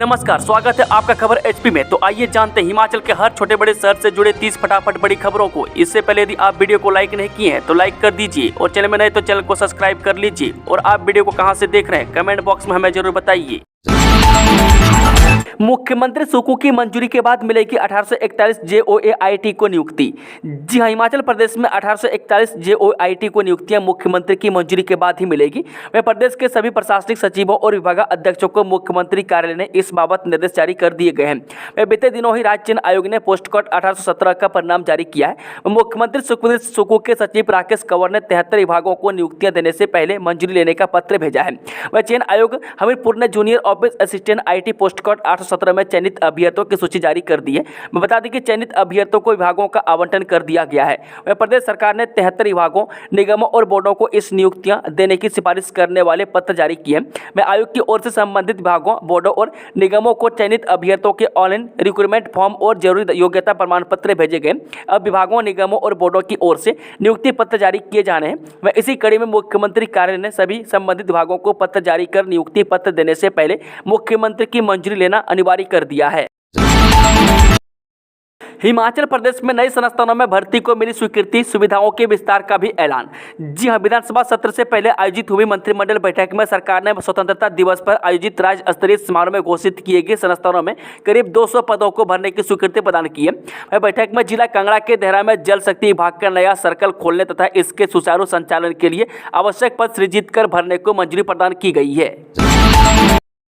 नमस्कार, स्वागत है आपका खबर एचपी में। तो आइए जानते हैं हिमाचल के हर छोटे बड़े शहर से जुड़े 30 फटाफट बड़ी खबरों को। इससे पहले यदि आप वीडियो को लाइक नहीं किए हैं तो लाइक कर दीजिए और चैनल में नए तो चैनल को सब्सक्राइब कर लीजिए। और आप वीडियो को कहां से देख रहे हैं कमेंट बॉक्स में हमें जरूर बताइए। मुख्यमंत्री सुक्कू की मंजूरी के बाद मिलेगी 1841 JOAIT को नियुक्ति। जी हां, हिमाचल प्रदेश में 1841 JOAIT को नियुक्तियां मुख्यमंत्री की मंजूरी के बाद ही मिलेगी। वह प्रदेश के सभी प्रशासनिक सचिवों और विभागाध्यक्षों को मुख्यमंत्री कार्यालय ने इस बाबत निर्देश जारी कर दिए गए हैं। वह बीते दिनों ही राज्य चयन आयोग ने पोस्ट कोड 1817 का परिणाम जारी किया है। मुख्यमंत्री सुक्कू के सचिव राकेश कंवर ने 73 विभागों को नियुक्तियां देने से पहले मंजूरी लेने का पत्र भेजा है। वह चयन आयोग हमीरपुर ने junior office assistant IT post code 817 में चयनित अभ्यर्थियों की सूची जारी कर दी है। मैं बता दें कि चयनित अभ्यर्थियों को विभागों का आवंटन कर दिया गया है। वह प्रदेश सरकार ने 73 विभागों, निगमों और बोर्डों को इस नियुक्तियां देने की सिफारिश करने वाले पत्र जारी किए हैं। मैं आयोग की ओर से संबंधित विभागों, बोर्डों और निगमों को चयनित अभ्यर्थियों के ऑनलाइन रिक्रूटमेंट फॉर्म और जरूरी योग्यता प्रमाण पत्र भेजे गए। अब विभागों, निगमों और बोर्डों की ओर से नियुक्ति पत्र जारी किए जाने हैं। वह इसी कड़ी में मुख्यमंत्री कार्यालय ने सभी संबंधित विभागों को पत्र जारी कर नियुक्ति पत्र देने से पहले मुख्यमंत्री की मंजूरी लेना अनिवार्य कर दिया है। हिमाचल प्रदेश में नए संस्थानों में भर्ती को मिली स्वीकृति, सुविधाओं के विस्तार का भी ऐलान। जी हां, विधानसभा सत्र से पहले आयोजित हुई मंत्रिमंडल बैठक में सरकार ने स्वतंत्रता दिवस पर आयोजित राज्य स्तरीय समारोह में घोषित किए गए संस्थानों में करीब 200 पदों को भरने की स्वीकृति प्रदान की है। बैठक में जिला कांगड़ा के देहरा में जल शक्ति विभाग का नया सर्कल खोलने तथा इसके सुचारू संचालन के लिए आवश्यक पद सृजित कर भरने को मंजूरी प्रदान की गई है।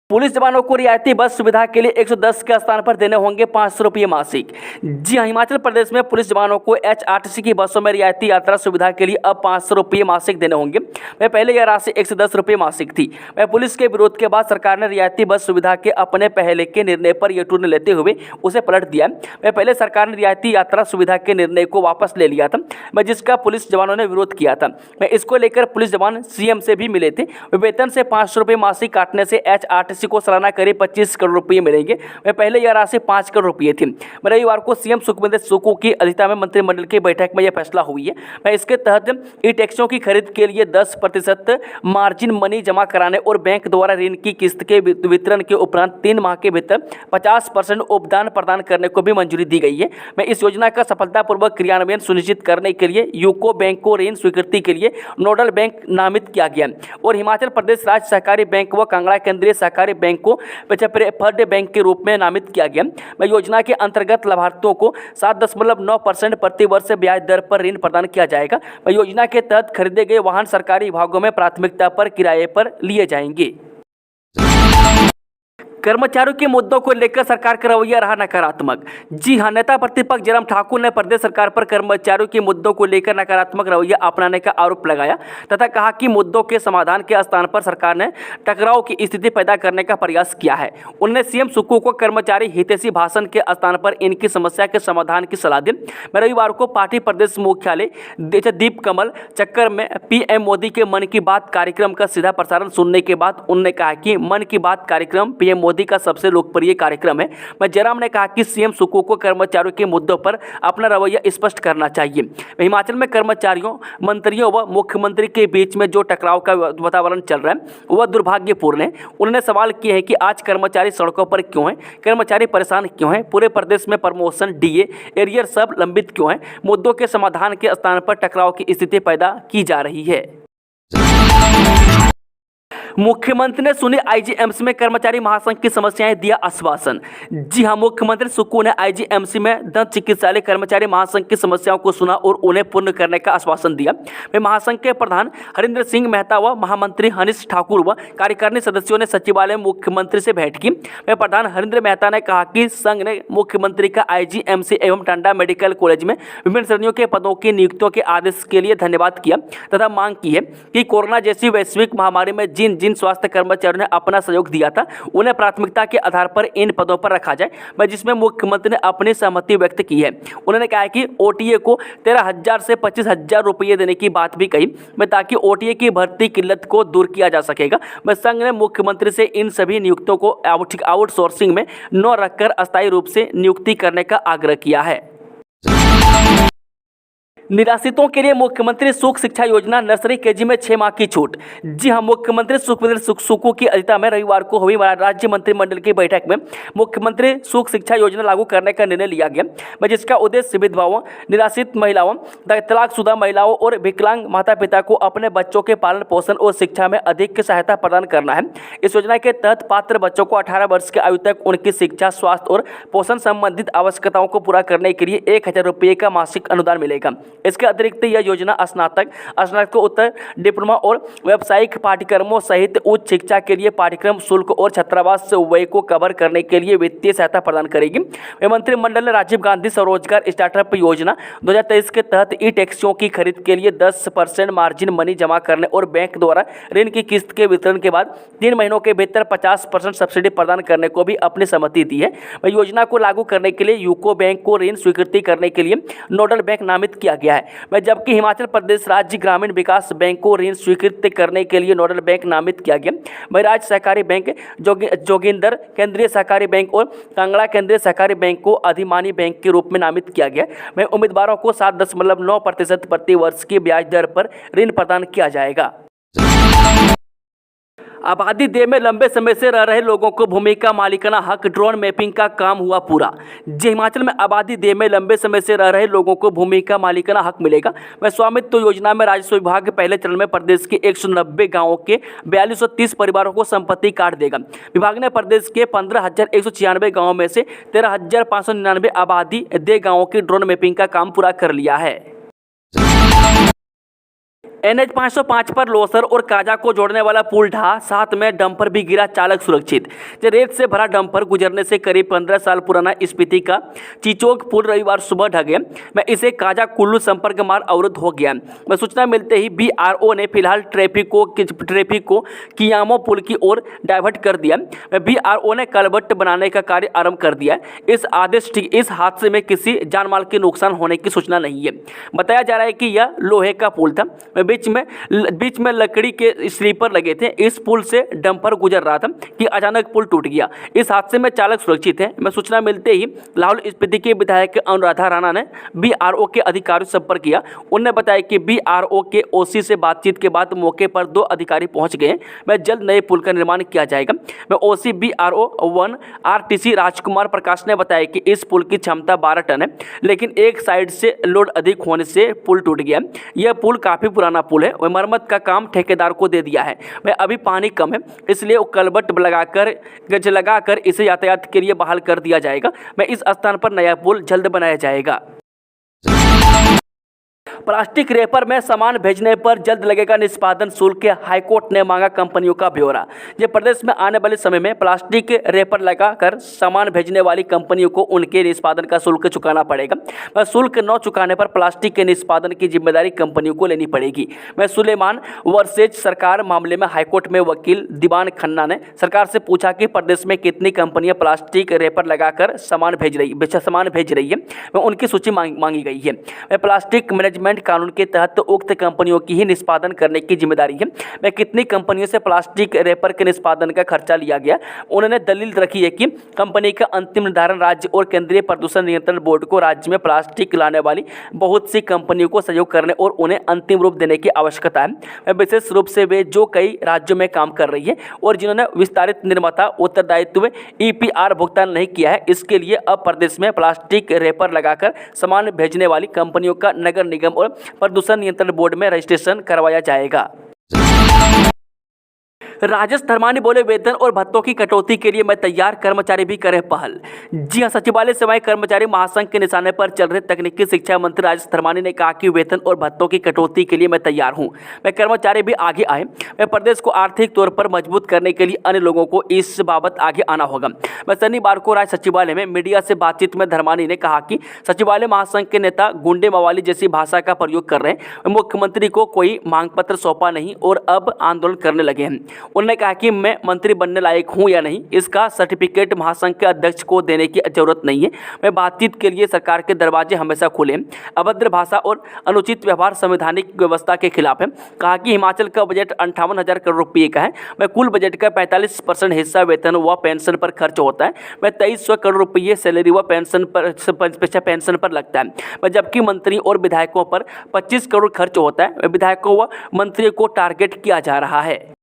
पुलिस जवानों को रियायती बस सुविधा के लिए 110 के स्थान पर देने होंगे 500 रुपये मासिक। जी हां, हिमाचल प्रदेश में पुलिस जवानों को HRTC की बसों में रियायती यात्रा सुविधा के लिए अब 500 रुपये मासिक देने होंगे। वह पहले यह राशि 110 रुपये मासिक थी। वह पुलिस के विरोध के बाद सरकार ने रियायती बस सुविधा के अपने पहले के निर्णय पर यह टूर्न लेते हुए उसे पलट दिया। वह पहले सरकार ने रियायती यात्रा सुविधा के निर्णय को वापस ले लिया था, जिसका पुलिस जवानों ने विरोध किया था। वह इसको लेकर पुलिस जवान CM से भी मिले थे। वेतन से 500 रुपये मासिक काटने से HRTC को सालाना करीब 25 करोड़ रुपये मिलेंगे। वह पहले यह राशि 5 करोड़ रुपये थी। रविवार को CM सुक्कू की अध्यक्षता में मंत्रिमंडल की बैठक में यह फैसला हुई है। इसके तहत ई-टैक्सियों की खरीद के लिए 10% मार्जिन मनी जमा कराने और बैंक द्वारा ऋण की किस्त के वितरण के उपरांत 3 माह के भीतर 50% उपदान प्रदान करने को भी मंजूरी दी गई है। इस योजना का सफलतापूर्वक क्रियान्वयन सुनिश्चित करने के लिए यूको बैंक को ऋण स्वीकृति के लिए नोडल बैंक नामित किया गया और हिमाचल प्रदेश राज्य सहकारी बैंक व कांगड़ा केंद्रीय सहकारी बैंक को प्रेफर्ड बैंक के रूप में नामित किया गया। योजना के अंतर्गत लाभार्थियों को 7.9% प्रति वर्ष ब्याज दर पर ऋण प्रदान किया जाएगा। योजना के तहत खरीदे गए वाहन सरकारी विभागों में प्राथमिकता पर किराए पर लिए जाएंगे। कर्मचारियों के मुद्दों को लेकर सरकार का रवैया रहा नकारात्मक। जी हां, नेता प्रतिपक्ष जयराम ठाकुर ने प्रदेश सरकार पर कर्मचारियों के मुद्दों को लेकर नकारात्मक रवैया अपनाने का आरोप लगाया तथा कहा कि मुद्दों के समाधान के स्थान पर सरकार ने टकराव की स्थिति पैदा करने का प्रयास किया है। उन्होंने CM सुक्कू को कर्मचारी हितैषी भाषण के स्थान पर इनकी समस्या के समाधान की सलाह दी। रविवार को पार्टी प्रदेश मुख्यालय दीप कमल चक्कर में PM मोदी के मन की बात कार्यक्रम का सीधा प्रसारण सुनने के बाद उन्होंने कहा कि मन की बात कार्यक्रम PM मोदी का सबसे लोकप्रिय कार्यक्रम है। जयराम ने कहा कि CM सुक्कू को कर्मचारियों के मुद्दों पर अपना रवैया स्पष्ट करना चाहिए। हिमाचल में कर्मचारियों, मंत्रियों व मुख्यमंत्री के बीच में जो टकराव का वातावरण चल रहा है वह दुर्भाग्यपूर्ण है। उन्होंने सवाल किए हैं कि आज कर्मचारी सड़कों पर क्यों हैं, कर्मचारी परेशान क्यों हैं, पूरे प्रदेश में प्रमोशन, DA, एरियर सब लंबित क्यों हैं। मुद्दों के समाधान के स्थान पर टकराव की स्थिति पैदा की जा रही है। मुख्यमंत्री ने सुनी IGMC में कर्मचारी महासंघ की समस्याएं, दिया आश्वासन। जी हां, मुख्यमंत्री सुक्कू ने IGMC में दंत चिकित्सालय कर्मचारी महासंघ की समस्याओं को सुना और उन्हें पूर्ण करने का आश्वासन दिया। वे महासंघ के प्रधान हरिंद्र सिंह मेहता व महामंत्री हनीश ठाकुर व कार्यकारिणी सदस्यों ने सचिवालय में मुख्यमंत्री से भेंट की। वे प्रधान हरिंद्र मेहता ने कहा कि संघ ने मुख्यमंत्री का IGMC एवं टांडा मेडिकल कॉलेज में विभिन्न श्रेणियों के पदों की नियुक्तियों के आदेश के लिए धन्यवाद किया तथा मांग की है कि कोरोना जैसी वैश्विक महामारी में जिन स्वास्थ्य कर्मचारियों ने अपना सहयोग दिया था उन्हें प्राथमिकता के आधार पर इन पदों पर रखा जाए, जिसमें मुख्यमंत्री ने अपनी सहमति व्यक्त की है। उन्होंने कहा कि OTA को 13,000 से 25,000 रुपये देने की बात भी कही, ताकि OTA की भर्ती किल्लत को दूर किया जा सकेगा। संघ ने मुख्यमंत्री से इन सभी नियुक्तों को आउटसोर्सिंग में न रखकर अस्थायी रूप से नियुक्ति करने का आग्रह किया है। निराश्रितों के लिए मुख्यमंत्री सुख शिक्षा योजना, नर्सरी केजी में 6 माह की छूट। जी हां, मुख्यमंत्री सुखू की अध्यक्षता में रविवार को हुई राज्य मंत्रिमंडल की बैठक में मुख्यमंत्री सुख शिक्षा योजना लागू करने का निर्णय लिया गया, जिसका उद्देश्य विधवाओं, निराश्रित महिलाओं, तलाकशुदा महिलाओं और विकलांग माता पिता को अपने बच्चों के पालन पोषण और शिक्षा में अधिक सहायता प्रदान करना है। इस योजना के तहत पात्र बच्चों को 18 वर्ष की आयु तक उनकी शिक्षा, स्वास्थ्य और पोषण संबंधित आवश्यकताओं को पूरा करने के लिए 1000 रुपये का मासिक अनुदान मिलेगा। इसके अतिरिक्त यह योजना स्नातकोत्तर, डिप्लोमा और व्यावसायिक पाठ्यक्रमों सहित उच्च शिक्षा के लिए पाठ्यक्रम शुल्क और छात्रावास व्यय को कवर करने के लिए वित्तीय सहायता प्रदान करेगी। मंत्रिमंडल ने राजीव गांधी स्वरोजगार स्टार्टअप योजना 2023 के तहत ई टैक्सियों की खरीद के लिए 10% मार्जिन मनी जमा करने और बैंक द्वारा ऋण की किस्त के वितरण के बाद 3 महीनों के भीतर 50% सब्सिडी प्रदान करने को भी अपनी सहमति दी है। योजना को लागू करने के लिए यूको बैंक को ऋण स्वीकृति करने के लिए नोडल बैंक नामित किया गया है, जबकि हिमाचल प्रदेश राज्य ग्रामीण विकास बैंक को ऋण स्वीकृत करने के लिए नोडल बैंक नामित किया गया। राज्य सहकारी बैंक, जोगिंदर केंद्रीय सहकारी बैंक और कांगड़ा केंद्रीय सहकारी बैंक को अधिमानी बैंक के रूप में नामित किया गया। उम्मीदवारों को 7.9% प्रति वर्ष की ब्याज दर पर ऋण प्रदान किया जाएगा। आबादी देह में लंबे समय से रह रहे लोगों को भूमि का मालिकाना हक ड्रोन मैपिंग का काम हुआ पूरा। जी, हिमाचल में आबादी देह में लंबे समय से रह रहे लोगों को भूमि का मालिकाना हक मिलेगा। स्वामित्व योजना में राजस्व विभाग पहले चरण में प्रदेश के 190 गांवों के 4230 परिवारों को संपत्ति कार्ड देगा। विभाग ने प्रदेश के 15,196 गाँवों में से 13,599 आबादी देह गाँवों की ड्रोन मैपिंग का काम पूरा कर लिया है। NH 505 पर लोसर और काजा को जोड़ने वाला पुल ढहा, साथ में डंपर भी गिरा, चालक सुरक्षित। रेत से भरा डंपर गुजरने से करीब 15 साल पुराना स्पीति का चिचोक पुल रविवार सुबह ढह गया। इसे काजा कुल्लू संपर्क मार्ग अवरुद्ध हो गया। सूचना मिलते ही BRO ने फिलहाल ट्रैफिक को कियामो पुल की ओर डाइवर्ट कर दिया। BRO ने कलबट बनाने का कार्य आरंभ कर दिया। इस हादसे में किसी जानमाल के नुकसान होने की सूचना नहीं है। बताया जा रहा है कि यह लोहे का पुल था, बीच में लकड़ी के स्लीपर लगे थे। इस पुल से डंपर गुजर रहा था कि अचानक पुल टूट गया। इस हादसे में चालक सुरक्षित है। सूचना मिलते ही लाहौल स्पीति के विधायक अनुराधा राणा ने BRO के अधिकारियों से संपर्क किया। उन्होंने बताया कि BRO के OC से बातचीत के बाद मौके पर 2 अधिकारी पहुंच गए। जल्द नए पुल का निर्माण किया जाएगा। OC BRO 1 RTC राजकुमार प्रकाश ने बताया कि इस पुल की क्षमता 12 टन है, लेकिन एक साइड से लोड अधिक होने से पुल टूट गया। यह पुल काफी पुराना पुल है। वह मरम्मत का काम ठेकेदार को दे दिया है। अभी पानी कम है, इसलिए कलबट लगाकर इसे यातायात के लिए बहाल कर दिया जाएगा। इस स्थान पर नया पुल जल्द बनाया जाएगा। प्लास्टिक रैपर में सामान भेजने पर जल्द लगेगा निष्पादन शुल्क, हाईकोर्ट ने मांगा कंपनियों का ब्यौरा। ये प्रदेश में आने वाले समय में प्लास्टिक रैपर लगाकर सामान भेजने वाली कंपनियों को उनके निष्पादन का शुल्क चुकाना पड़ेगा। शुल्क न चुकाने पर प्लास्टिक के निष्पादन की जिम्मेदारी कंपनियों को लेनी पड़ेगी। सुलेमान वर्सेज सरकार मामले में हाईकोर्ट में वकील दीवान खन्ना ने सरकार से पूछा कि प्रदेश में कितनी कंपनियां प्लास्टिक रैपर लगाकर सामान भेज रही है। उनकी सूची मांगी गई है। प्लास्टिक मैनेजमेंट कानून के तहत उक्त कंपनियों की ही निष्पादन करने की जिम्मेदारी है। कितनी कंपनियों से प्लास्टिक रैपर के निष्पादन का खर्चा लिया गया, उन्होंने दलील रखी है कि कंपनी का अंतिम निर्धारण राज्य और केंद्रीय प्रदूषण नियंत्रण बोर्ड को राज्य में प्लास्टिक लाने वाली बहुत सी कंपनियों को सहयोग करने और उन्हें अंतिम रूप देने की आवश्यकता है। विशेष रूप से वे जो कई राज्यों में काम कर रही है और जिन्होंने विस्तारित निर्माता उत्तरदायित्व EPR भुगतान नहीं किया है, इसके लिए अब प्रदेश में प्लास्टिक रैपर लगाकर सामान भेजने वाली कंपनियों का नगर निगम और प्रदूषण नियंत्रण बोर्ड में रजिस्ट्रेशन करवाया जाएगा। राजेश धर्मानी बोले, वेतन और भत्तों की कटौती के लिए मैं तैयार, कर्मचारी भी करें पहल। जी हां, सचिवालय सेवाएं कर्मचारी महासंघ के निशाने पर चल रहे तकनीकी शिक्षा मंत्री राजेश धर्मानी ने कहा कि वेतन और भत्तों की कटौती के लिए मैं तैयार हूं। कर्मचारी भी आगे आए। प्रदेश को आर्थिक तौर पर मजबूत करने के लिए अन्य लोगों को इस बाबत आगे आना होगा। शनिवार को राज्य सचिवालय में मीडिया से बातचीत में धर्मानी ने कहा कि सचिवालय महासंघ के नेता गुंडे मवाली जैसी भाषा का प्रयोग कर रहे हैं। मुख्यमंत्री को कोई मांग पत्र सौंपा नहीं और अब आंदोलन करने लगे हैं। उन्होंने कहा कि मैं मंत्री बनने लायक हूं या नहीं, इसका सर्टिफिकेट महासंघ के अध्यक्ष को देने की जरूरत नहीं है। मैं बातचीत के लिए सरकार के दरवाजे हमेशा खुले हैं। अभद्र भाषा और अनुचित व्यवहार संवैधानिक व्यवस्था के खिलाफ है। कहा कि हिमाचल का बजट 58,000 करोड़ रुपये का है। मैं कुल बजट का 45% हिस्सा वेतन व पेंशन पर खर्च होता है। मैं 2300 करोड़ रुपये सैलरी व पेंशन पर लगता है। मैं जबकि मंत्री और विधायकों पर 25 करोड़ खर्च होता है। विधायकों व मंत्रियों को टारगेट किया जा रहा है।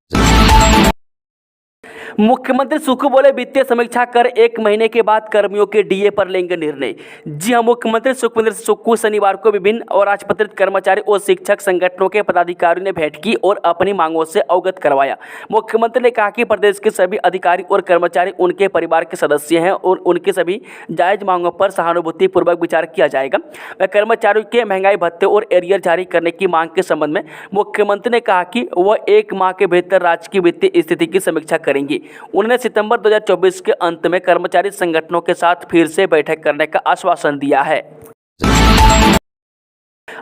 मुख्यमंत्री सुक्खू बोले, वित्तीय समीक्षा कर 1 महीने के बाद कर्मियों के डीए पर लेंगे निर्णय। जी हां, मुख्यमंत्री सुखविंदर सुक्खू शनिवार को विभिन्न अराजपत्रित कर्मचारी और शिक्षक संगठनों के पदाधिकारियों ने भेंट की और अपनी मांगों से अवगत करवाया। मुख्यमंत्री ने कहा कि प्रदेश के सभी अधिकारी और कर्मचारी उनके परिवार के सदस्य हैं और उनकी सभी जायज मांगों पर सहानुभूतिपूर्वक विचार किया जाएगा। वह कर्मचारियों के महंगाई भत्ते और एरियर जारी करने की मांग के संबंध में मुख्यमंत्री ने कहा कि वह 1 माह के भीतर राज्य की वित्तीय स्थिति की समीक्षा करेंगे। उन्होंने सितंबर 2024 के अंत में कर्मचारी संगठनों के साथ फिर से बैठक करने का आश्वासन दिया है।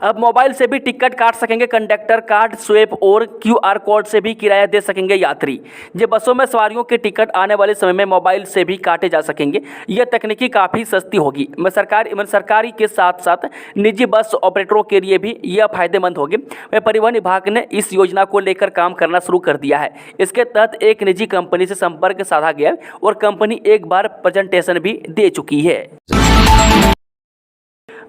अब मोबाइल से भी टिकट काट सकेंगे कंडक्टर, कार्ड स्वैप और QR कोड से भी किराया दे सकेंगे यात्री। ये बसों में सवारियों के टिकट आने वाले समय में मोबाइल से भी काटे जा सकेंगे। यह तकनीकी काफ़ी सस्ती होगी। सरकारी के साथ साथ निजी बस ऑपरेटरों के लिए भी यह फायदेमंद होगी। परिवहन विभाग ने इस योजना को लेकर काम करना शुरू कर दिया है। इसके तहत एक निजी कंपनी से संपर्क साधा गया और कंपनी एक बार प्रेजेंटेशन भी दे चुकी है।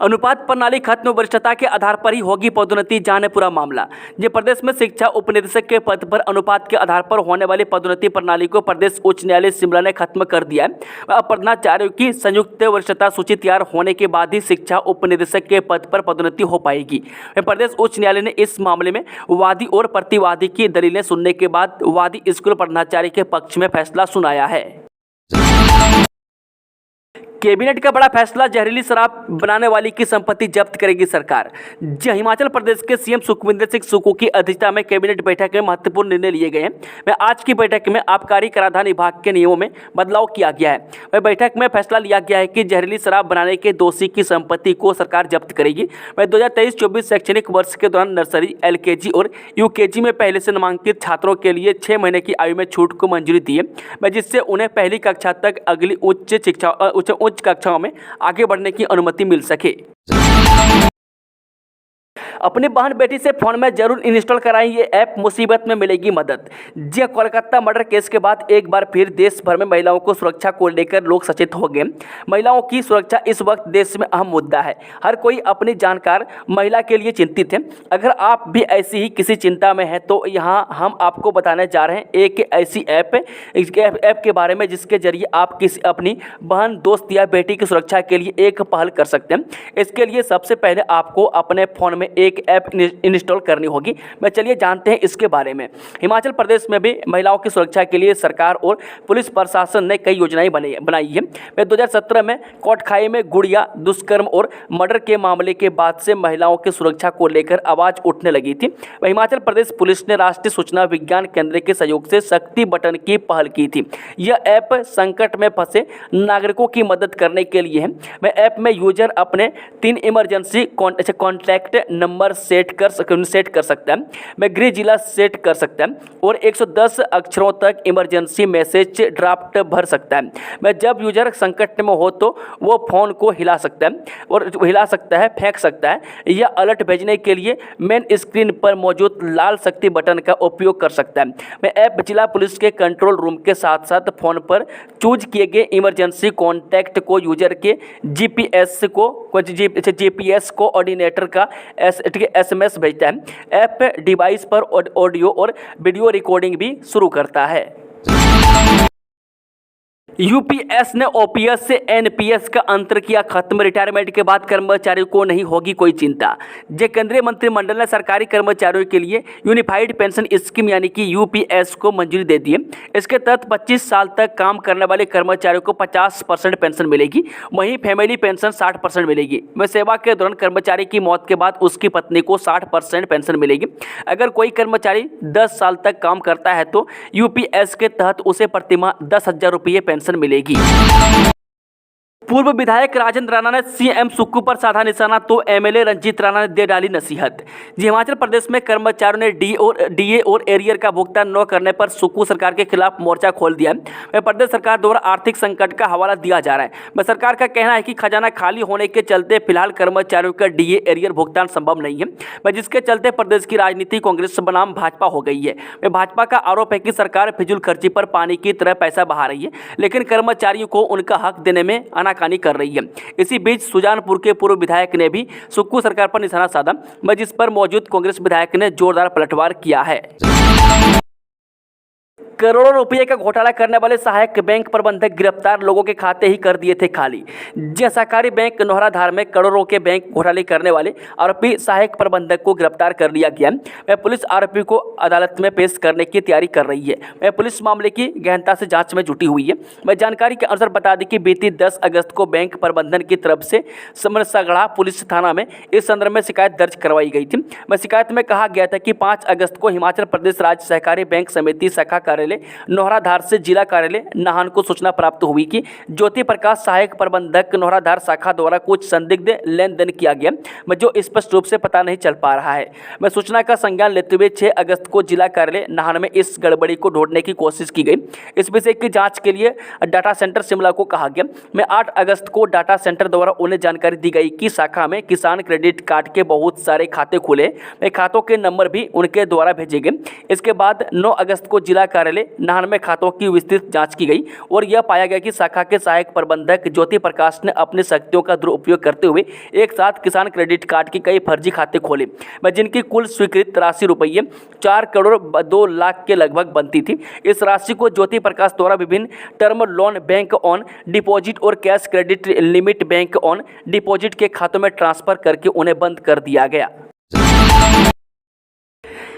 अनुपात प्रणाली खत्म, वरिष्ठता के आधार पर ही होगी पदोन्नति, जाने पूरा मामला। ये प्रदेश में शिक्षा उपनिदेशक के पद पर अनुपात के आधार पर होने वाली पदोन्नति प्रणाली को प्रदेश उच्च न्यायालय शिमला ने खत्म कर दिया है। अब प्रधानाचार्यों की संयुक्त वरिष्ठता सूची तैयार होने के बाद ही शिक्षा उपनिदेशक के पद पर पदोन्नति हो पाएगी। प्रदेश उच्च न्यायालय ने इस मामले में वादी और प्रतिवादी की दलीलें सुनने के बाद वादी स्कूल प्रधानाचार्य के पक्ष में फैसला सुनाया है। कैबिनेट का बड़ा फैसला, जहरीली शराब बनाने वाली की संपत्ति जब्त करेगी सरकार। हिमाचल प्रदेश के सीएम सुखविंदर सिंह सुक्खू की अध्यक्षता में कैबिनेट बैठक में महत्वपूर्ण निर्णय लिए गए हैं। आज की बैठक में आबकारी कराधान विभाग के नियमों में बदलाव किया गया है। बैठक में फैसला लिया गया है कि जहरीली शराब बनाने के दोषी की संपत्ति को सरकार जब्त करेगी। 2023-24 शैक्षणिक वर्ष के दौरान नर्सरी, LKG और UKG में पहले से नामांकित छात्रों के लिए 6 महीने की आयु में छूट को मंजूरी दी है, जिससे उन्हें पहली कक्षा तक अगली उच्च कक्षाओं में आगे बढ़ने की अनुमति मिल सके। अपनी बहन बेटी से फोन में जरूर इंस्टॉल कराएं ये ऐप, मुसीबत में मिलेगी मदद। जी, कोलकाता मर्डर केस के बाद एक बार फिर देश भर में महिलाओं को सुरक्षा को लेकर लोग सचेत हो गए। महिलाओं की सुरक्षा इस वक्त देश में अहम मुद्दा है। हर कोई अपनी जानकार महिला के लिए चिंतित है। अगर आप भी ऐसी ही किसी चिंता में हैं तो यहाँ हम आपको बताने जा रहे हैं एक ऐसी ऐप के बारे में जिसके जरिए आप किसी अपनी बहन, दोस्त या बेटी की सुरक्षा के लिए एक पहल कर सकते हैं। इसके लिए सबसे पहले आपको अपने फ़ोन में एक ऐप इंस्टॉल करनी होगी। मैं चलिए जानते हैं इसके बारे में। हिमाचल प्रदेश में भी महिलाओं की सुरक्षा के लिए सरकार और पुलिस प्रशासन ने कई योजनाएं बनाई है। 2017 में कोटखाई में गुड़िया दुष्कर्म और मर्डर के मामले के बाद से महिलाओं की सुरक्षा को लेकर आवाज उठने लगी थी। हिमाचल प्रदेश पुलिस ने राष्ट्रीय सूचना विज्ञान केंद्र के सहयोग से शक्ति बटन की पहल की थी। यह ऐप संकट में फंसे नागरिकों की मदद करने के लिए है। ऐप में यूजर अपने 3 इमरजेंसी कॉन्टैक्ट नंबर सेट कर सकता है। गृह जिला सेट कर सकता है और 110 अक्षरों तक इमरजेंसी मैसेज ड्राफ्ट भर सकता है। जब यूजर संकट में हो तो वो फोन को हिला सकता है, फेंक सकता है या अलर्ट भेजने के लिए मेन स्क्रीन पर मौजूद लाल शक्ति बटन का उपयोग कर सकता है। ऐप जिला पुलिस के कंट्रोल रूम के साथ साथ फोन पर चूज किए गए इमरजेंसी कॉन्टैक्ट को यूजर के GPS कोऑर्डिनेटर का SMS भेजता है। ऐप डिवाइस पर ऑडियो और वीडियो रिकॉर्डिंग भी शुरू करता है। यूपीएस ने OPS से NPS का अंतर किया खत्म। रिटायरमेंट के बाद कर्मचारियों को नहीं होगी कोई चिंता। केंद्रीय मंत्रिमंडल ने सरकारी कर्मचारियों के लिए यूनिफाइड पेंशन स्कीम यानी कि UPS को मंजूरी दे दी है। इसके तहत 25 साल तक काम करने वाले कर्मचारियों को 50% पेंशन मिलेगी, वहीं फैमिली पेंशन 60% मिलेगी। सेवा के दौरान कर्मचारी की मौत के बाद उसकी पत्नी को 60% पेंशन मिलेगी। अगर कोई कर्मचारी 10 साल तक काम करता है तो UPS के तहत उसे प्रतिमाह 10,000 रुपये पेंशन मिलेगी। पूर्व विधायक राजेंद्र राणा ने सीएम सुक्कू पर साधा निशाना तो एमएलए रंजीत राणा ने दे डाली नसीहत। जी, हिमाचल प्रदेश में कर्मचारियों ने डीए और एरियर का भुगतान न करने पर सुक्कू सरकार के खिलाफ मोर्चा खोल दिया है। प्रदेश सरकार द्वारा आर्थिक संकट का हवाला दिया जा रहा है। सरकार का कहना है कि खजाना खाली होने के चलते फिलहाल कर्मचारियों का डीए एरियर भुगतान संभव नहीं है, जिसके चलते प्रदेश की राजनीति कांग्रेस बनाम भाजपा हो गई है। भाजपा का आरोप है कि सरकार फिजूल खर्ची पर पानी की तरह पैसा बहा रही है, लेकिन कर्मचारियों को उनका हक देने में आनाकानी कर रही है। इसी बीच सुजानपुर के पूर्व विधायक ने भी सुक्कू सरकार पर निशाना साधा, जिस पर मौजूद कांग्रेस विधायक ने जोरदार पलटवार किया है। करोड़ों रुपए का घोटाला करने वाले सहायक बैंक प्रबंधक गिरफ्तार, लोगों के खाते ही कर दिए थे खाली। सहकारी बैंक नौहराधार में करोड़ों के बैंक घोटाले करने वाले आरोपी सहायक प्रबंधक को गिरफ्तार कर लिया गया। वह पुलिस आरोपी को अदालत में पेश करने की तैयारी कर रही है। वह पुलिस मामले की गहनता से जांच में जुटी हुई है। वह जानकारी के अनुसार बता दी कि बीती 10 अगस्त को बैंक प्रबंधन की तरफ से समरसगढ़ा पुलिस थाना में इस संदर्भ में शिकायत दर्ज करवाई गई थी। शिकायत में कहा गया था कि 5 अगस्त को हिमाचल प्रदेश राज्य सहकारी बैंक समिति शाखा कार्यालय नौहराधार से जिला कार्यालय नाहन को सूचना प्राप्त हुई कि ज्योति प्रकाश सहायक प्रबंधक नौहराधार शाखा द्वारा कुछ संदिग्ध लेन देन किया गया, जो स्पष्ट रूप से पता नहीं चल पा रहा है। सूचना का संज्ञान लेते हुए 6 अगस्त को जिला कार्यालय नाहन में इस गड़बड़ी को ढूंढने की कोशिश की गई। इस विषय की जांच के लिए डाटा सेंटर शिमला को कहा गया। 8 अगस्त को डाटा सेंटर द्वारा उन्हें जानकारी दी गई कि शाखा में किसान क्रेडिट कार्ड के बहुत सारे खाते खुले, खातों के नंबर भी उनके द्वारा भेजे गए। इसके बाद 9 अगस्त को जिला कार्यालय नाहन में खातों की विस्तृत जांच की गई और यह पाया गया कि शाखा के सहायक प्रबंधक ज्योति प्रकाश ने अपनी शक्तियों का दुरुपयोग करते हुए एक साथ किसान क्रेडिट कार्ड के कई फर्जी खाते खोले, जिनकी कुल स्वीकृत राशि रुपये 4 करोड़ 2 लाख के लगभग बनती थी। इस राशि को ज्योति प्रकाश द्वारा विभिन्न term loan, bank on deposit और cash credit limit bank on deposit के खातों में ट्रांसफर करके उन्हें बंद कर दिया गया।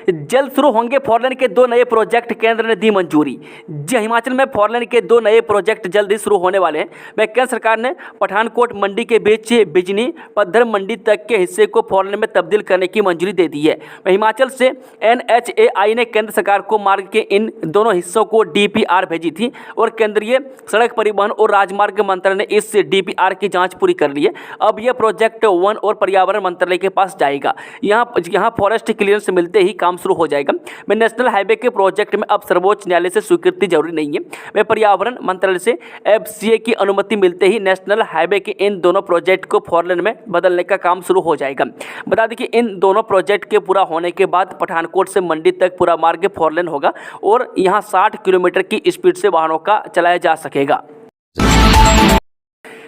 जल्द शुरू होंगे फोरलेन के 2 नए प्रोजेक्ट, केंद्र ने दी मंजूरी। जी, हिमाचल में फोरलेन के 2 नए प्रोजेक्ट जल्द ही शुरू होने वाले हैं। केंद्र सरकार ने पठानकोट मंडी के बीच बिजनी पद्धर मंडी तक के हिस्से को फोरलेन में तब्दील करने की मंजूरी दे दी है। हिमाचल से NHAI ने केंद्र सरकार को मार्ग के इन दोनों हिस्सों को DPR भेजी थी और केंद्रीय सड़क परिवहन और राजमार्ग मंत्रालय ने इस DPR की जाँच पूरी कर ली है। अब यह प्रोजेक्ट वन और पर्यावरण मंत्रालय के पास जाएगा। यहाँ फॉरेस्ट क्लियरेंस मिलते ही काम शुरू हो जाएगा। नेशनल हाईवे के प्रोजेक्ट में अब सर्वोच्च न्यायालय से स्वीकृति जरूरी नहीं है। पर्यावरण मंत्रालय से FCA की अनुमति मिलते ही नेशनल हाईवे के इन दोनों प्रोजेक्ट को फोरलेन में बदलने का काम शुरू हो जाएगा। बता दें कि इन दोनों प्रोजेक्ट के पूरा होने के बाद पठानकोट से मंडी तक पूरा मार्ग फोरलेन होगा और यहाँ 60 किलोमीटर की स्पीड से वाहनों का चलाया जा सकेगा।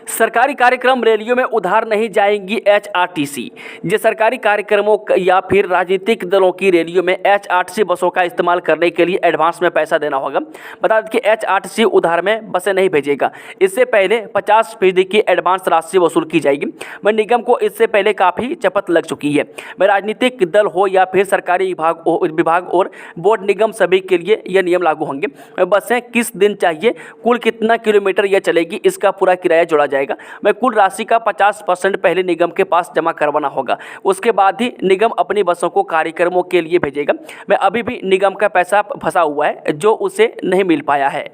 सरकारी कार्यक्रम रैलियों में उधार नहीं जाएंगी HRTC। जो सरकारी कार्यक्रमों या फिर राजनीतिक दलों की रैलियों में HRTC बसों का इस्तेमाल करने के लिए एडवांस में पैसा देना होगा। बता दें कि HRTC उधार में बसें नहीं भेजेगा। इससे पहले 50% की एडवांस राशि वसूल की जाएगी। निगम को इससे पहले काफ़ी चपत लग चुकी है। राजनीतिक दल हो या फिर सरकारी विभाग और बोर्ड निगम, सभी के लिए यह नियम लागू होंगे। बसें किस दिन चाहिए, कुल कितना किलोमीटर यह चलेगी, इसका पूरा किराया जोड़ा जाएगा। कुल राशि का 50% पहले निगम के पास जमा करवाना होगा। उसके बाद ही निगम अपनी बसों को कार्यक्रमों के लिए भेजेगा। अभी भी निगम का पैसा फंसा हुआ है जो उसे नहीं मिल पाया है।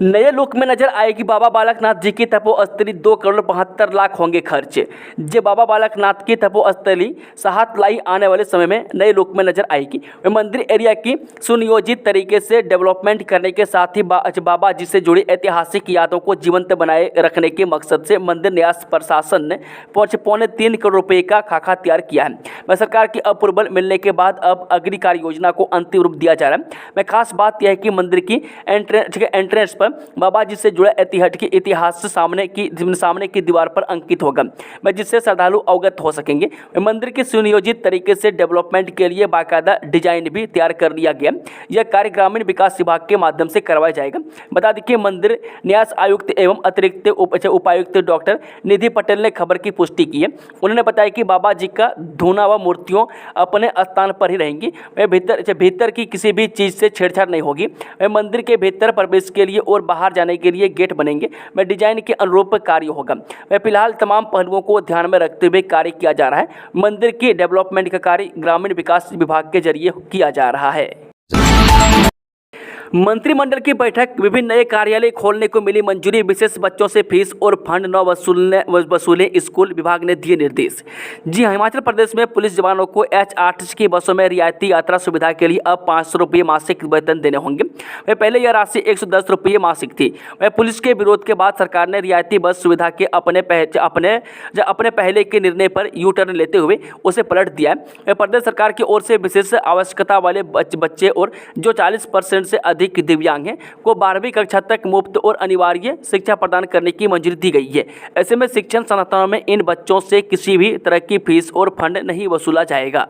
नए लुक में नजर आएगी बाबा बालकनाथ जी की तपोस्थली, 2 करोड़ 72 लाख होंगे खर्च। जो बाबा बालकनाथ की तपोस्थली साहतलाई आने वाले समय में नए लुक में नजर आएगी। मंदिर एरिया की सुनियोजित तरीके से डेवलपमेंट करने के साथ ही बाबा जी से जुड़ी ऐतिहासिक यादों को जीवंत बनाए रखने के मकसद से मंदिर न्यास प्रशासन ने 3.25 करोड़ रुपये का खाका तैयार किया है। सरकार की अप्रूवल मिलने के बाद अब अगली कार्य योजना को अंतिम रूप दिया जा रहा है। खास बात यह है कि मंदिर की एंट्रेंस पर बाबा जी से जुड़ा इतिहास सामने की दीवार पर अंकित होगा, जिससे श्रद्धालु अवगत हो सकेंगे। मंदिर की सुनियोजित तरीके से डेवलपमेंट के लिए बाकायदा डिजाइन भी तैयार कर लिया गया। यह कार्य ग्रामीण विकास विभाग के माध्यम से करवाया जाएगा। बता दें कि मंदिर न्यास आयुक्त एवं अतिरिक्त उपायुक्त डॉक्टर निधि पटेल ने खबर की पुष्टि की है। उन्होंने बताया कि बाबा जी का धूना व मूर्तियों अपने स्थान पर ही रहेंगी। भीतर की किसी भी चीज़ से छेड़छाड़ नहीं होगी। मंदिर के भीतर प्रवेश के लिए और बाहर जाने के लिए गेट बनेंगे। डिजाइन के अनुरूप कार्य होगा। फिलहाल तमाम पहलुओं को ध्यान में रखते हुए कार्य किया जा रहा है। मंदिर की डेवलपमेंट का कार्य ग्रामीण विकास विभाग के जरिए किया जा रहा है। मंत्रिमंडल की बैठक, विभिन्न नए कार्यालय खोलने को मिली मंजूरी, विशेष बच्चों से फीस और फंड न वसूले स्कूल विभाग ने दिए निर्देश। जी हाँ, हिमाचल प्रदेश में पुलिस जवानों को H8 की बसों में रियायती यात्रा सुविधा के लिए अब 500 रुपये मासिक वेतन देने होंगे। वह पहले यह राशि 110 रुपये मासिक थी। वह पुलिस के विरोध के बाद सरकार ने रियायती बस सुविधा के अपने पहले के निर्णय पर यू टर्न लेते हुए उसे पलट दिया है। वह प्रदेश सरकार की ओर से विशेष आवश्यकता वाले बच्चे और जो 40% से अधिक दिव्यांग हैं को 12वीं कक्षा तक मुफ्त और अनिवार्य शिक्षा प्रदान करने की मंजूरी दी गई है। ऐसे में शिक्षण संस्थानों में इन बच्चों से किसी भी तरह की फीस और फंड नहीं वसूला जाएगा।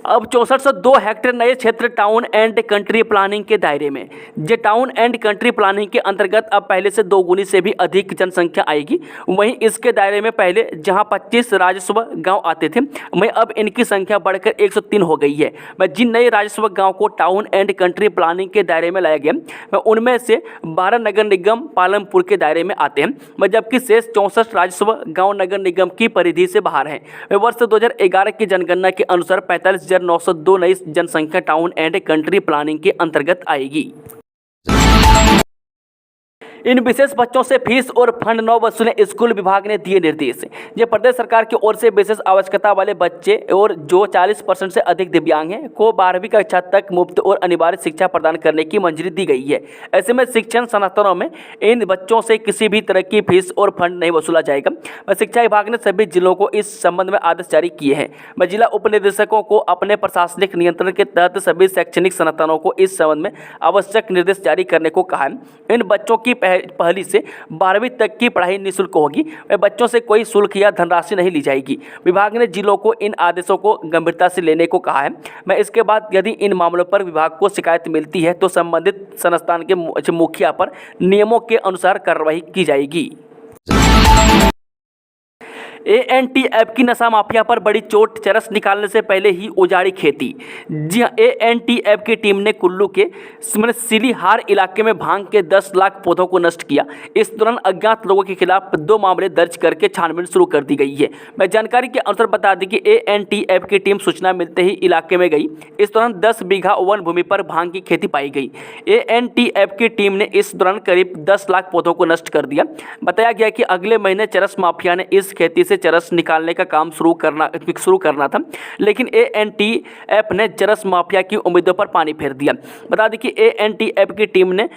अब 6402 हेक्टेयर नए क्षेत्र टाउन एंड कंट्री प्लानिंग के दायरे में। जो टाउन एंड कंट्री प्लानिंग के अंतर्गत अब पहले से 2 गुनी से भी अधिक जनसंख्या आएगी। वहीं इसके दायरे में पहले जहां 25 राजस्व गांव आते थे, वहीं अब इनकी संख्या बढ़कर 103 हो गई है। जिन नए राजस्व गांव को टाउन एंड कंट्री प्लानिंग के दायरे में लाया गया उनमें से 12 नगर निगम पालमपुर के दायरे में आते हैं, जबकि शेष 64 राजस्व गाँव नगर निगम की परिधि से बाहर हैं। वर्ष 2011 की जनगणना के अनुसार 45,902 नई जनसंख्या टाउन एंड कंट्री प्लानिंग के अंतर्गत आएगी। इन विशेष बच्चों से फीस और फंड न वसूले स्कूल विभाग ने दिए निर्देश। ये प्रदेश सरकार की ओर से विशेष आवश्यकता वाले बच्चे और जो 40% से अधिक दिव्यांग हैं को 12वीं कक्षा तक मुफ्त और अनिवार्य शिक्षा प्रदान करने की मंजूरी दी गई है। ऐसे में शिक्षण संस्थानों में इन बच्चों से किसी भी तरह की फीस और फंड नहीं वसूला जाएगा। शिक्षा विभाग ने सभी जिलों को इस संबंध में आदेश जारी किए हैं। जिला उप निदेशकों को अपने प्रशासनिक नियंत्रण के तहत सभी शैक्षणिक संस्थानों को इस संबंध में आवश्यक निर्देश जारी करने को कहा है। इन बच्चों की पहली से 12वीं तक की पढ़ाई निःशुल्क होगी। बच्चों से कोई शुल्क या धनराशि नहीं ली जाएगी। विभाग ने जिलों को इन आदेशों को गंभीरता से लेने को कहा है। इसके बाद यदि इन मामलों पर विभाग को शिकायत मिलती है तो संबंधित संस्थान के मुखिया पर नियमों के अनुसार कार्रवाई की जाएगी। ANTF की नशा माफिया पर बड़ी चोट, चरस निकालने से पहले ही उजाड़ी खेती। जी हाँ, ANTF की टीम ने कुल्लू के सिलीहार इलाके में भांग के 10 लाख पौधों को नष्ट किया। इस दौरान अज्ञात लोगों के खिलाफ 2 मामले दर्ज करके छानबीन शुरू कर दी गई है। जानकारी के अनुसार बता दें कि ANTF की टीम सूचना मिलते ही इलाके में गई। इस दौरान 10 बीघा वन भूमि पर भांग की खेती पाई गई। ANTF की टीम ने इस दौरान करीब 10 लाख पौधों को नष्ट कर दिया। बताया गया कि अगले महीने चरस माफिया ने इस खेती से चरस निकालने का काम शुरू करना था, लेकिन ANTF ने चरस माफिया की उम्मीदों पर पानी फेर दिया। बता दें कि ANTF की टीम ने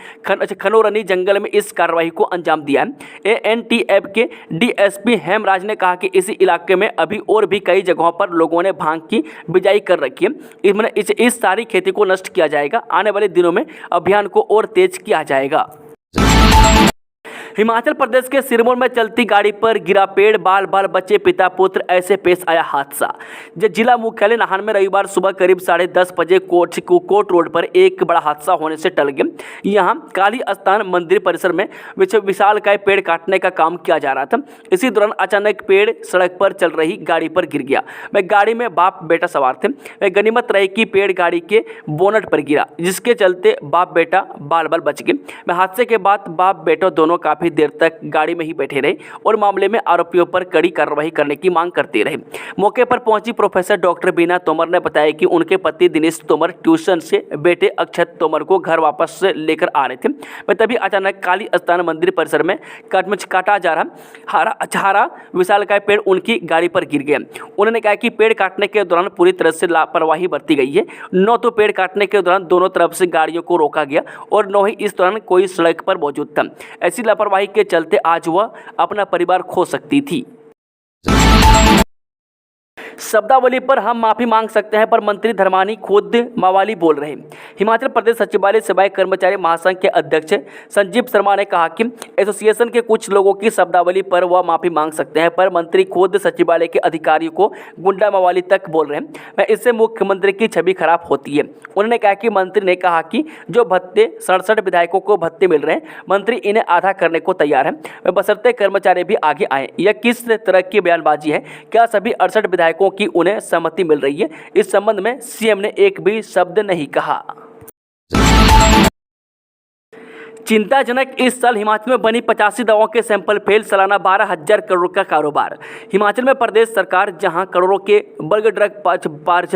खनौरनी जंगल में इस कार्रवाई को अंजाम दिया है। ANTF के DSP हेमराज ने कहा कि इस इलाके में अभी और भी कई जगहों पर लोगों ने भांग की बिजाई कर रखी है। इस सारी खेती को नष्ट किया जाएगा। आने वाले दिनों में अभियान को और तेज किया जाएगा। हिमाचल प्रदेश के सिरमौर में चलती गाड़ी पर गिरा पेड़, बाल बाल बचे पिता पुत्र, ऐसे पेश आया हादसा। जिला मुख्यालय नाहन में रविवार सुबह करीब 10:30 बजे कोट रोड पर एक बड़ा हादसा होने से टल गया। यहां काली स्थान मंदिर परिसर में विशालकाय पेड़ काटने का काम किया जा रहा था। इसी दौरान अचानक पेड़ सड़क पर चल रही गाड़ी पर गिर गया। गाड़ी में बाप बेटा सवार थे। गनीमत रही कि पेड़ गाड़ी के बोनट पर गिरा, जिसके चलते बाप बेटा बाल बाल बच गए। हादसे के बाद बाप बेटा दोनों काफी देर तक गाड़ी में ही बैठे रहे और मामले में आरोपियों पर कड़ी कार्रवाई करने की मांग करते रहे। मौके पर पहुंची प्रोफेसर डॉक्टर बीना तोमर ने बताया कि उनके पति दिनेश तोमर ट्यूशन से बेटे अक्षत तोमर को घर वापस लेकर आ रहे थे। तभी अचानक काली स्थान मंदिर परिसर में काटा जा रहा हरा विशालकाय पेड़ उनकी गाड़ी पर गिर गया। उन्होंने कहा कि पेड़ काटने के दौरान पूरी तरह से लापरवाही बरती गई है। न तो पेड़ काटने के दौरान दोनों तरफ से गाड़ियों को रोका गया और न ही इस दौरान कोई सड़क पर मौजूद था। ऐसी लापरवाही के चलते आज वह अपना परिवार खो सकती थी। शब्दावली पर हम माफी मांग सकते हैं, पर मंत्री धर्मानी खुद मवाली बोल रहे। हिमाचल प्रदेश सचिवालय सेवाएं कर्मचारी महासंघ के अध्यक्ष संजीव शर्मा ने कहा कि एसोसिएशन के कुछ लोगों की शब्दावली पर वह माफी मांग सकते हैं, पर मंत्री खुद सचिवालय के अधिकारियों को गुंडा मवाली तक बोल रहे हैं। इससे मुख्यमंत्री की छवि खराब होती है। उन्होंने कहा कि मंत्री ने कहा कि जो भत्ते 67 विधायकों को भत्ते मिल रहे हैं, मंत्री इन्हें आधा करने को तैयार है, बशर्ते कर्मचारी भी आगे आए। यह किस तरह की बयानबाजी है? क्या सभी 68 विधायकों की उन्हें सहमति मिल रही है? इस संबंध में सीएम ने एक भी शब्द नहीं कहा। चिंताजनक, इस साल हिमाचल में बनी 85 दवाओं के सैंपल फेल, सालाना 12,000 करोड़ का कारोबार। हिमाचल में प्रदेश सरकार जहां करोड़ों के बल्क ड्रग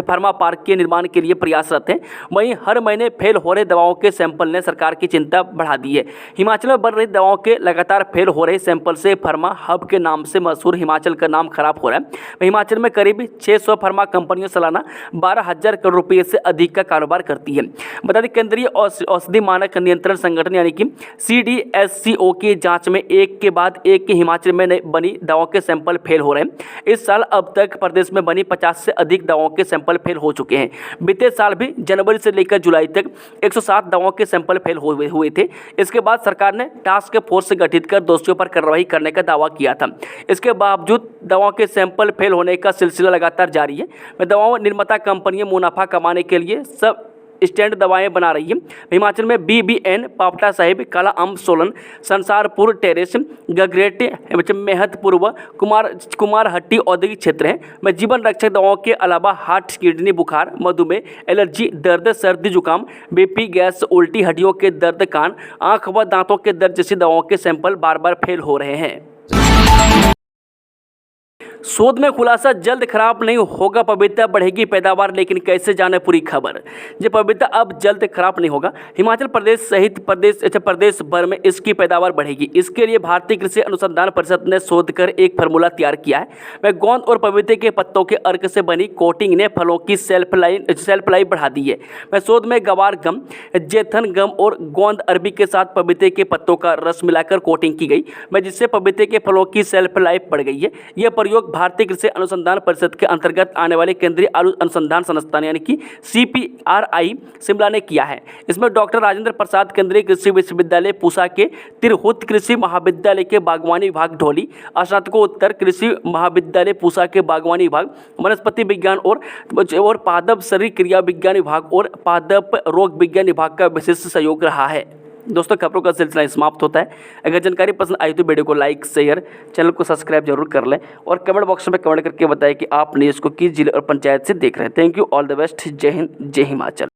फार्मा पार्क के निर्माण के लिए प्रयासरत है, वहीं हर महीने फेल हो रहे दवाओं के सैंपल ने सरकार की चिंता बढ़ा दी है। हिमाचल में बन रही दवाओं के लगातार फेल हो रहे सैंपल से फार्मा हब के नाम से मशहूर हिमाचल का नाम खराब हो रहा है। हिमाचल में करीब 600 फार्मा कंपनियां सालाना 12,000 करोड़ रुपये से अधिक का कारोबार करती है। बता दें, केंद्रीय औषधि मानक नियंत्रण संगठन यानी कि CDSCO की जांच में एक के बाद एक हिमाचल में बनी दवाओं के सैंपल फेल हो रहे हैं। इस साल अब तक प्रदेश में बनी 50 से अधिक दवाओं के सैंपल फेल हो चुके हैं। बीते साल भी जनवरी से लेकर जुलाई तक 107 दवाओं के सैंपल फेल हुए थे। इसके बाद सरकार ने टास्क फोर्स गठित कर दोषियों पर कार्रवाई करने का दावा किया था। इसके बावजूद दवाओं के सैंपल फेल होने का सिलसिला लगातार जारी है। दवाओं निर्माता कंपनियां मुनाफा कमाने के लिए सब स्टैंड दवाएं बना रही है। हिमाचल में BBN, पावटा साहिब, काला अम्ब सोलन, संसारपुर टेरेस, गगरेट, मेहतपुर व कुमारहट्टी औद्योगिक क्षेत्र हैं। जीवन रक्षक दवाओं के अलावा हार्ट, किडनी, बुखार, मधुमेह, एलर्जी, दर्द, सर्दी जुकाम, BP, गैस, उल्टी, हड्डियों के दर्द, कान, आंख व दांतों के दर्द जैसी दवाओं के सैंपल बार बार फेल हो रहे हैं। शोध में खुलासा, जल्द खराब नहीं होगा पपीता, बढ़ेगी पैदावार, लेकिन कैसे जाने पूरी खबर। जी, पपीता अब जल्द खराब नहीं होगा। हिमाचल प्रदेश सहित प्रदेश भर में इसकी पैदावार बढ़ेगी। इसके लिए भारतीय कृषि अनुसंधान परिषद ने शोध कर एक फार्मूला तैयार किया है। वह गोंद और पपीते के पत्तों के अर्क से बनी कोटिंग ने फलों की सेल्फ लाइफ बढ़ा दी है। वह शोध में गवार गम, जेथन गम और गोंद अरबी के साथ पपीते के पत्तों का रस मिलाकर कोटिंग की गई, जिससे पपीते के फलों की सेल्फ लाइफ बढ़ गई है। यह प्रयोग भारतीय कृषि अनुसंधान परिषद के अंतर्गत आने वाले केंद्रीय आलू अनुसंधान संस्थान यानी कि CPRI शिमला ने किया है। इसमें डॉक्टर राजेंद्र प्रसाद केंद्रीय कृषि विश्वविद्यालय पूसा के तिरहुत कृषि महाविद्यालय के बागवानी विभाग ढोली, स्नातकोत्तर कृषि महाविद्यालय पूसा के बागवानी विभाग, वनस्पति विज्ञान और पादप शरीर क्रिया विज्ञान विभाग और पादप रोग विज्ञान विभाग का विशेष सहयोग रहा है। दोस्तों, खबरों का सिलसिला समाप्त होता है। अगर जानकारी पसंद आई तो वीडियो को लाइक, शेयर, चैनल को सब्सक्राइब जरूर कर लें और कमेंट बॉक्स में कमेंट करके बताएं कि आपने इसको किस जिले और पंचायत से देख रहे हैं। Thank you, all the best, जय हिंद, जय हिमाचल।